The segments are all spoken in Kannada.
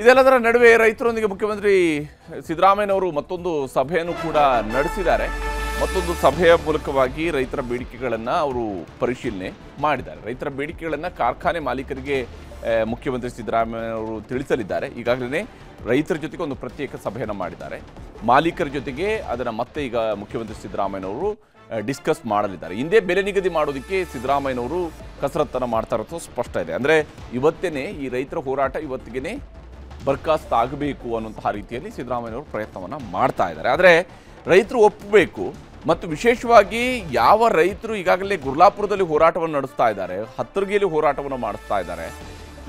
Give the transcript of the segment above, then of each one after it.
ಇದೆಲ್ಲದರ ನಡುವೆ ರೈತರೊಂದಿಗೆ ಮುಖ್ಯಮಂತ್ರಿ ಸಿದ್ದರಾಮಯ್ಯನವರು ಮತ್ತೊಂದು ಸಭೆಯನ್ನು ಕೂಡ ನಡೆಸಿದ್ದಾರೆ. ಮತ್ತೊಂದು ಸಭೆಯ ಮೂಲಕವಾಗಿ ರೈತರ ಬೇಡಿಕೆಗಳನ್ನು ಅವರು ಪರಿಶೀಲನೆ ಮಾಡಿದ್ದಾರೆ. ರೈತರ ಬೇಡಿಕೆಗಳನ್ನು ಕಾರ್ಖಾನೆ ಮಾಲೀಕರಿಗೆ ಮುಖ್ಯಮಂತ್ರಿ ಸಿದ್ದರಾಮಯ್ಯನವರು ತಿಳಿಸಲಿದ್ದಾರೆ. ಈಗಾಗಲೇ ರೈತರ ಜೊತೆಗೆ ಒಂದು ಪ್ರತ್ಯೇಕ ಸಭೆಯನ್ನು ಮಾಡಿದ್ದಾರೆ. ಮಾಲೀಕರ ಜೊತೆಗೆ ಅದನ್ನು ಮತ್ತೆ ಈಗ ಮುಖ್ಯಮಂತ್ರಿ ಸಿದ್ದರಾಮಯ್ಯನವರು ಡಿಸ್ಕಸ್ ಮಾಡಲಿದ್ದಾರೆ. ಹಿಂದೆ ಬೆಲೆ ನಿಗದಿ ಮಾಡೋದಕ್ಕೆ ಸಿದ್ದರಾಮಯ್ಯನವರು ಕಸರತ್ತನ್ನು ಮಾಡ್ತಾ ಇರೋದು ಸ್ಪಷ್ಟ ಇದೆ. ಅಂದರೆ ಇವತ್ತೇ ಈ ರೈತರ ಹೋರಾಟ ಇವತ್ತಿಗೆ ಬರ್ಖಾಸ್ತು ಆಗಬೇಕು ಅನ್ನುವಂತಹ ರೀತಿಯಲ್ಲಿ ಸಿದ್ದರಾಮಯ್ಯನವರು ಪ್ರಯತ್ನವನ್ನು ಮಾಡ್ತಾ ಇದ್ದಾರೆ. ಆದರೆ ರೈತರು ಒಪ್ಪಬೇಕು. ಮತ್ತು ವಿಶೇಷವಾಗಿ ಯಾವ ರೈತರು ಈಗಾಗಲೇ ಗುರ್ಲಾಪುರದಲ್ಲಿ ಹೋರಾಟವನ್ನು ನಡೆಸ್ತಾ ಇದ್ದಾರೆ, ಹತ್ತರ್ಗಿಯಲ್ಲಿ ಹೋರಾಟವನ್ನು ಮಾಡಿಸ್ತಾ ಇದ್ದಾರೆ,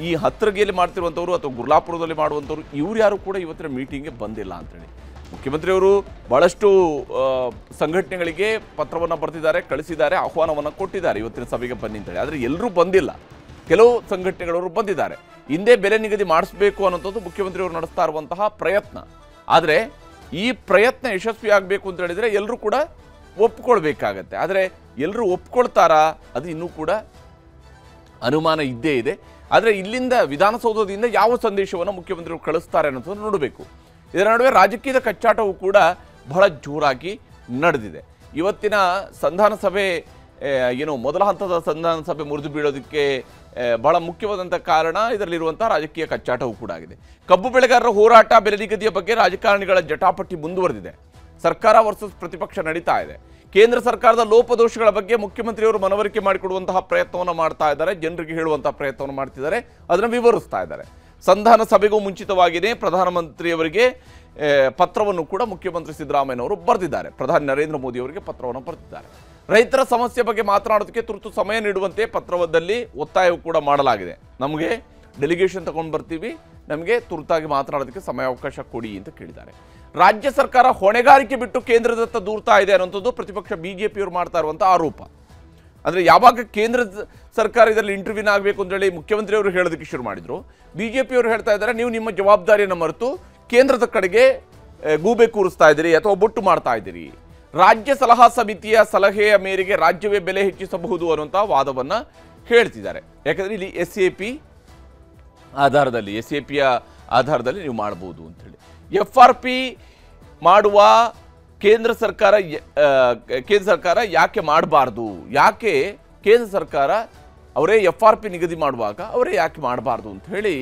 ಈ ಹತ್ತರ್ಗಿಯಲ್ಲಿ ಮಾಡ್ತಿರುವಂಥವ್ರು ಅಥವಾ ಗುರ್ಲಾಪುರದಲ್ಲಿ ಮಾಡುವಂಥವ್ರು ಇವ್ರು ಯಾರು ಕೂಡ ಇವತ್ತಿನ ಮೀಟಿಂಗ್ಗೆ ಬಂದಿಲ್ಲ ಅಂತೇಳಿ ಮುಖ್ಯಮಂತ್ರಿಯವರು ಭಾಳಷ್ಟು ಸಂಘಟನೆಗಳಿಗೆ ಪತ್ರವನ್ನು ಬರೆದಿದ್ದಾರೆ, ಕಳಿಸಿದ್ದಾರೆ, ಆಹ್ವಾನವನ್ನು ಕೊಟ್ಟಿದ್ದಾರೆ ಇವತ್ತಿನ ಸಭೆಗೆ ಬನ್ನಿ ಅಂತೇಳಿ. ಆದರೆ ಎಲ್ಲರೂ ಬಂದಿಲ್ಲ. ಕೆಲವು ಸಂಘಟನೆಗಳವರು ಬಂದಿದ್ದಾರೆ. ಹಿಂದೆ ಬೆಲೆ ನಿಗದಿ ಮಾಡಿಸಬೇಕು ಅನ್ನೋಂಥದ್ದು ಮುಖ್ಯಮಂತ್ರಿಯವರು ನಡೆಸ್ತಾ ಇರುವಂತಹ ಪ್ರಯತ್ನ. ಆದರೆ ಈ ಪ್ರಯತ್ನ ಯಶಸ್ವಿ ಆಗಬೇಕು ಅಂತ ಹೇಳಿದರೆ ಎಲ್ಲರೂ ಕೂಡ ಒಪ್ಕೊಳ್ಬೇಕಾಗತ್ತೆ. ಆದರೆ ಎಲ್ಲರೂ ಒಪ್ಕೊಳ್ತಾರಾ ಅದು ಇನ್ನೂ ಕೂಡ ಅನುಮಾನ ಇದ್ದೇ ಇದೆ. ಆದರೆ ಇಲ್ಲಿಂದ ವಿಧಾನಸೌಧದಿಂದ ಯಾವ ಸಂದೇಶವನ್ನು ಮುಖ್ಯಮಂತ್ರಿಗಳು ಕಳಿಸ್ತಾರೆ ಅನ್ನೋದನ್ನು ನೋಡಬೇಕು. ಇದರ ನಡುವೆ ರಾಜಕೀಯದ ಕಚ್ಚಾಟವು ಕೂಡ ಬಹಳ ಜೋರಾಗಿ ನಡೆದಿದೆ. ಇವತ್ತಿನ ಸಂಧಾನ ಸಭೆ ಮೊದಲ ಹಂತದ ಸಂಧಾನ ಸಭೆ ಮುರಿದು ಬೀಳೋದಕ್ಕೆ ಬಹಳ ಮುಖ್ಯವಾದಂಥ ಕಾರಣ ಇದರಲ್ಲಿರುವಂಥ ರಾಜಕೀಯ ಕಚ್ಚಾಟವೂ ಕೂಡ ಆಗಿದೆ. ಕಬ್ಬು ಬೆಳೆಗಾರರ ಹೋರಾಟ, ಬೆಲೆ ನಿಗದಿಯ ಬಗ್ಗೆ ರಾಜಕಾರಣಿಗಳ ಜಟಾಪಟಿ ಮುಂದುವರೆದಿದೆ. ಸರ್ಕಾರ ವರ್ಸಸ್ ಪ್ರತಿಪಕ್ಷ ನಡೀತಾ ಇದೆ. ಕೇಂದ್ರ ಸರ್ಕಾರದ ಲೋಪದೋಷಗಳ ಬಗ್ಗೆ ಮುಖ್ಯಮಂತ್ರಿಯವರು ಮನವರಿಕೆ ಮಾಡಿಕೊಡುವಂತಹ ಪ್ರಯತ್ನವನ್ನು ಮಾಡ್ತಾ ಇದ್ದಾರೆ. ಜನರಿಗೆ ಹೇಳುವಂತಹ ಪ್ರಯತ್ನವನ್ನು ಮಾಡ್ತಿದ್ದಾರೆ, ಅದನ್ನು ವಿವರಿಸ್ತಾ ಇದ್ದಾರೆ. ಸಂಧಾನ ಸಭೆಗೂ ಮುಂಚಿತವಾಗಿಯೇ ಪ್ರಧಾನಮಂತ್ರಿಯವರಿಗೆ ಪತ್ರವನ್ನು ಕೂಡ ಮುಖ್ಯಮಂತ್ರಿ ಸಿದ್ದರಾಮಯ್ಯನವರು ಬರೆದಿದ್ದಾರೆ. ಪ್ರಧಾನಿ ನರೇಂದ್ರ ಮೋದಿ ಅವರಿಗೆ ಪತ್ರವನ್ನು ಬರೆದಿದ್ದಾರೆ. ರೈತರ ಸಮಸ್ಯೆ ಬಗ್ಗೆ ಮಾತನಾಡೋದಕ್ಕೆ ತುರ್ತು ಸಮಯ ನೀಡುವಂತೆ ಪತ್ರದಲ್ಲಿ ಒತ್ತಾಯವು ಕೂಡ ಮಾಡಲಾಗಿದೆ. ನಮಗೆ ಡೆಲಿಗೇಷನ್ ತಗೊಂಡು ಬರ್ತೀವಿ, ನಮಗೆ ತುರ್ತಾಗಿ ಮಾತನಾಡೋದಕ್ಕೆ ಸಮಯಾವಕಾಶ ಕೊಡಿ ಅಂತ ಕೇಳಿದ್ದಾರೆ. ರಾಜ್ಯ ಸರ್ಕಾರ ಹೊಣೆಗಾರಿಕೆ ಬಿಟ್ಟು ಕೇಂದ್ರದತ್ತ ದೂರ್ತಾ ಇದೆ ಅನ್ನೋಂಥದ್ದು ಪ್ರತಿಪಕ್ಷ ಬಿಜೆಪಿಯವರು ಮಾಡ್ತಾ ಇರುವಂಥ ಆರೋಪ. ಅಂದರೆ ಯಾವಾಗ ಕೇಂದ್ರ ಸರ್ಕಾರ ಇದರಲ್ಲಿ ಇಂಟರ್ವ್ಯೂನ್ ಆಗಬೇಕು ಅಂತೇಳಿ ಮುಖ್ಯಮಂತ್ರಿಯವರು ಹೇಳೋದಕ್ಕೆ ಶುರು ಮಾಡಿದ್ರು, ಬಿಜೆಪಿಯವರು ಹೇಳ್ತಾ ಇದ್ದಾರೆ ನೀವು ನಿಮ್ಮ ಜವಾಬ್ದಾರಿಯನ್ನು ಮರೆತು ಕೇಂದ್ರದ ಕಡೆಗೆ ಗೂಬೆ ಕೂರಿಸ್ತಾ ಇದ್ದೀರಿ ಅಥವಾ ಬೊಟ್ಟು ಮಾಡ್ತಾ ಇದ್ದೀರಿ. ರಾಜ್ಯ ಸಲಹಾ ಸಮಿತಿಯ ಸಲಹೆಯ ಮೇರೆಗೆ ರಾಜ್ಯವೇ ಬೆಲೆ ಹೆಚ್ಚಿಸಬಹುದು ಅನ್ನುವಂಥ ವಾದವನ್ನು ಹೇಳ್ತಿದ್ದಾರೆ. ಯಾಕಂದರೆ ಇಲ್ಲಿ SAP ಆಧಾರದಲ್ಲಿ ನೀವು ಮಾಡಬಹುದು ಅಂತೇಳಿ. FRP ಮಾಡುವ ಕೇಂದ್ರ ಸರ್ಕಾರ ಯಾಕೆ ಮಾಡಬಾರ್ದು, ಯಾಕೆ ಕೇಂದ್ರ ಸರ್ಕಾರ ಅವರೇ FRP ನಿಗದಿ ಮಾಡುವಾಗ ಅವರೇ ಯಾಕೆ ಮಾಡಬಾರ್ದು ಅಂತ ಹೇಳಿ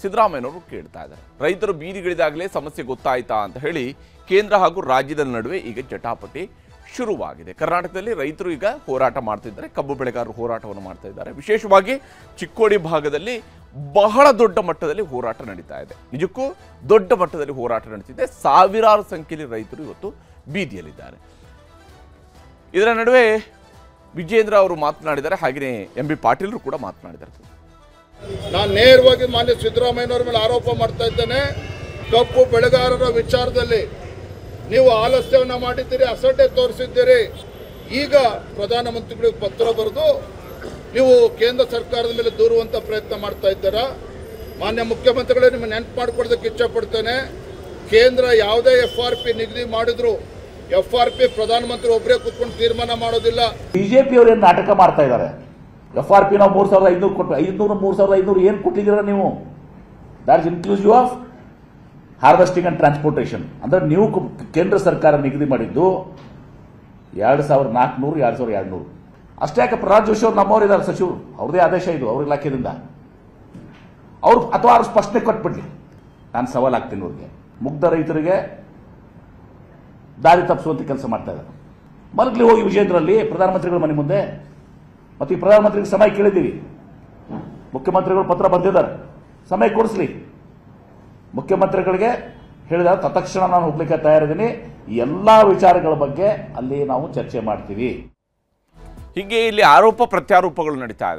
ಸಿದ್ದರಾಮಯ್ಯನವರು ಕೇಳ್ತಾ ಇದ್ದಾರೆ. ರೈತರು ಬೀದಿಗಿಳಿದಾಗಲೇ ಸಮಸ್ಯೆ ಗೊತ್ತಾಯ್ತಾ ಅಂತ ಹೇಳಿ ಕೇಂದ್ರ ಹಾಗೂ ರಾಜ್ಯದ ನಡುವೆ ಈಗ ಜಟಾಪಟಿ ಶುರುವಾಗಿದೆ. ಕರ್ನಾಟಕದಲ್ಲಿ ರೈತರು ಈಗ ಹೋರಾಟ ಮಾಡ್ತಿದ್ದಾರೆ, ಕಬ್ಬು ಬೆಳೆಗಾರರು ಹೋರಾಟವನ್ನು ಮಾಡ್ತಾ ಇದ್ದಾರೆ. ವಿಶೇಷವಾಗಿ ಚಿಕ್ಕೋಡಿ ಭಾಗದಲ್ಲಿ ಬಹಳ ದೊಡ್ಡ ಮಟ್ಟದಲ್ಲಿ ಹೋರಾಟ ನಡೀತಾ ಇದೆ. ನಿಜಕ್ಕೂ ದೊಡ್ಡ ಮಟ್ಟದಲ್ಲಿ ಹೋರಾಟ ನಡೀತಿದೆ. ಸಾವಿರಾರು ಸಂಖ್ಯೆಯಲ್ಲಿ ರೈತರು ಇವತ್ತು ಬೀದಿಯಲ್ಲಿದ್ದಾರೆ. ಇದರ ನಡುವೆ ವಿಜೇಂದ್ರ ಅವರು ಮಾತನಾಡಿದ್ದಾರೆ, ಹಾಗೆಯೇ MB ಪಾಟೀಲರು ಕೂಡ ಮಾತನಾಡಿದ್ದಾರೆ. ನಾನು ನೇರವಾಗಿ ಮಾನ್ಯ ಸಿದ್ದರಾಮಯ್ಯನವರ ಮೇಲೆ ಆರೋಪ ಮಾಡ್ತಾ ಇದ್ದೇನೆ. ಕಬ್ಬು ಬೆಳೆಗಾರರ ವಿಚಾರದಲ್ಲಿ ನೀವು ಆಲಸ್ಯವನ್ನು ಮಾಡಿದ್ದೀರಿ, ಅಸಡ್ಡೆ ತೋರಿಸಿದ್ದೀರಿ. ಈಗ ಪ್ರಧಾನಮಂತ್ರಿಗಳಿಗೆ ಪತ್ರ ಬರೆದು ನೀವು ಕೇಂದ್ರ ಸರ್ಕಾರದ ಮೇಲೆ ದೂರುವಂಥ ಪ್ರಯತ್ನ ಮಾಡ್ತಾ ಇದ್ದೀರಾ. ಮಾನ್ಯ ಮುಖ್ಯಮಂತ್ರಿಗಳೇ, ನಿಮ್ಮ ನೆನಪು ಮಾಡಿಕೊಡೋದಕ್ಕೆ ಇಚ್ಛಪಡ್ತೇನೆ. ಕೇಂದ್ರ ಯಾವುದೇ FRP ನಿಗದಿ ಮಾಡಿದ್ರು FRP ಪ್ರಧಾನಮಂತ್ರಿ ಒಬ್ಬರೇ ಕೂತ್ಕೊಂಡು ತೀರ್ಮಾನ ಮಾಡೋದಿಲ್ಲ. ಬಿಜೆಪಿ ಅವರು ಏನು ನಾಟಕ ಮಾಡ್ತಾ ಇದ್ದಾರೆ. FRP ನಾವು 3,500 ಕೊಟ್ಟು 3,500 ಏನು ಕೊಟ್ಟಿದ್ದೀರಾ ನೀವು? That is inclusive of harvesting and transportation. ಅಂದ್ರೆ ನೀವು ಕೇಂದ್ರ ಸರ್ಕಾರ ನಿಗದಿ ಮಾಡಿದ್ದು 2,400, 2,200 ಅಷ್ಟೇ. ಯಾಕೆ ಪ್ರಹ್ಲಾದ್ ಜೋಶಿ ಅವರು ನಮ್ಮವರು ಇದ್ದಾರೆ, ಸಚಿವರು, ಅವ್ರದೇ ಆದೇಶ ಇದು ಅವ್ರ ಇಲಾಖೆಯಿಂದ. ಅವ್ರು ಸ್ಪಷ್ಟನೆ ಕೊಟ್ಬಿಡ್ಲಿ. ನಾನು ಸವಾಲ್ ಆಗ್ತೀನಿ ಅವ್ರಿಗೆ. ಮುಗ್ಧ ರೈತರಿಗೆ ದಾರಿ ತಪ್ಪಿಸುವಂತ ಕೆಲಸ ಮಾಡ್ತಾ ಇದ್ದಾರೆ. ಮಲಗ್ಲಿ ಹೋಗಿ ವಿಜೇಂದ್ರಲ್ಲಿ ಪ್ರಧಾನಮಂತ್ರಿಗಳ ಮನೆ ಮುಂದೆ. ಮತ್ತು ಈ ಪ್ರಧಾನಮಂತ್ರಿಗೆ ಸಮಯ ಕೇಳಿದ್ದೀವಿ. ಮುಖ್ಯಮಂತ್ರಿಗಳು ಪತ್ರ ಬರೆದಿದ್ದಾರೆ, ಸಮಯ ಕೊಡಿಸ್ಲಿ. ಮುಖ್ಯಮಂತ್ರಿಗಳಿಗೆ ಹೇಳಿದ ತತ್ಕ್ಷಣ ನಾನು ಹೋಗ್ಲಿಕ್ಕೆ ತಯಾರಿದ್ದೀನಿ. ಎಲ್ಲಾ ವಿಚಾರಗಳ ಬಗ್ಗೆ ಅಲ್ಲಿ ನಾವು ಚರ್ಚೆ ಮಾಡ್ತೀವಿ. ಹೀಗೆ ಇಲ್ಲಿ ಆರೋಪ ಪ್ರತ್ಯಾರೋಪಗಳು ನಡೀತಾ ಇದೆ.